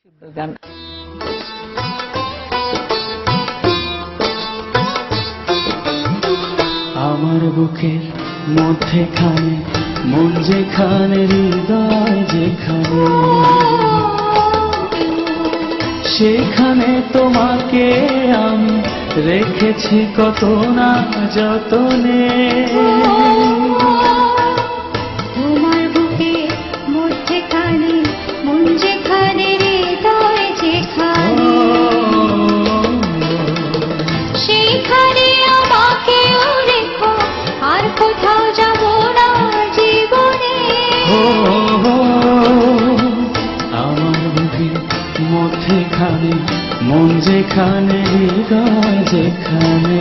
সুন্দর গান। আমার বুকের মধ্যেখানে মন যেখানে হৃদয় যেখানে সেখানে তোমাকে আমি রেখেছি কত না যতনে। তোমার বুকে মধ্যেখানে মন যেখানে হৃদয় যেখানে সেইখানে আমাকেও রেখো, আর কোথাও যাব না জীবনে। আমার বুকের মধ্যেখানে মন যেখানে হৃদয় যেখানে।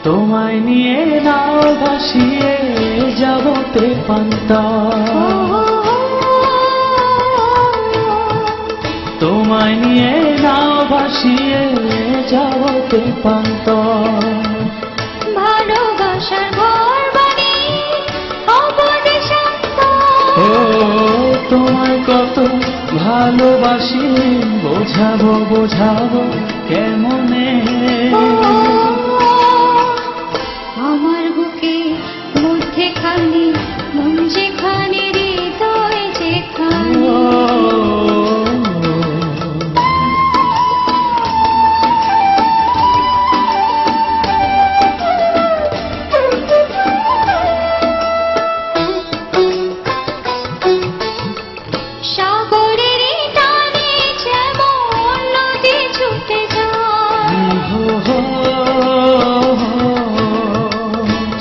তোমায় নিয়ে নাও ভাসিয়ে যাবতে পান্তা, তোমায় নিয়ে নাও ভাসিয়ে যাবতে পান্তা। ভালোবাসার ঘর বানিয়ে অবধি শান্ত। ও তোমায় কত ভালোবাসি বোঝাবো বোঝাবো কেমনে। আমার বুকে মধ্যেখানে মন যেখানে হৃদয় যেখানে সাগরের টানে যেমন নদী ছুটে যায়,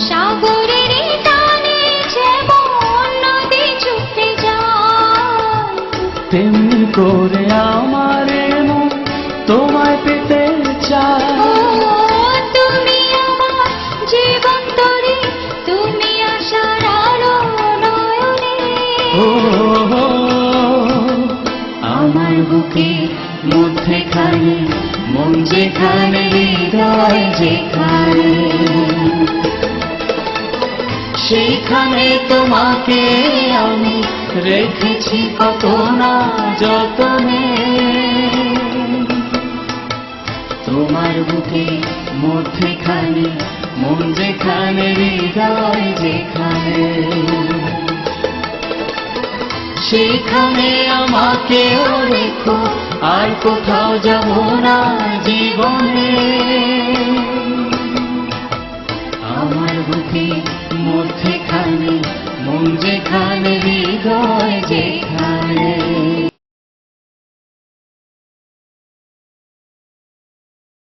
সাগরের টানে যেমন নদী ছুটে যায়, তেমনি করে আমার মন তোমায় পেতে চায়। ও তুমি আমার জীবন তরি, তুমি আশার আলো নয়নে। ও আমার বুকে মধ্যেখানে মন যেখানে হৃদয় যেখানে সেইখানে তোমাকে আমি রেখেছি কত না যতনে। তোমার বুকে মধ্যেখানে মন যেখানে হৃদয় যেখানে সেখানে আমাকেও রেখো, আর কোথাও যাব না জীবনে। আমার বুকে মধ্যেখানে মন যেখানে হৃদয় যেখানে।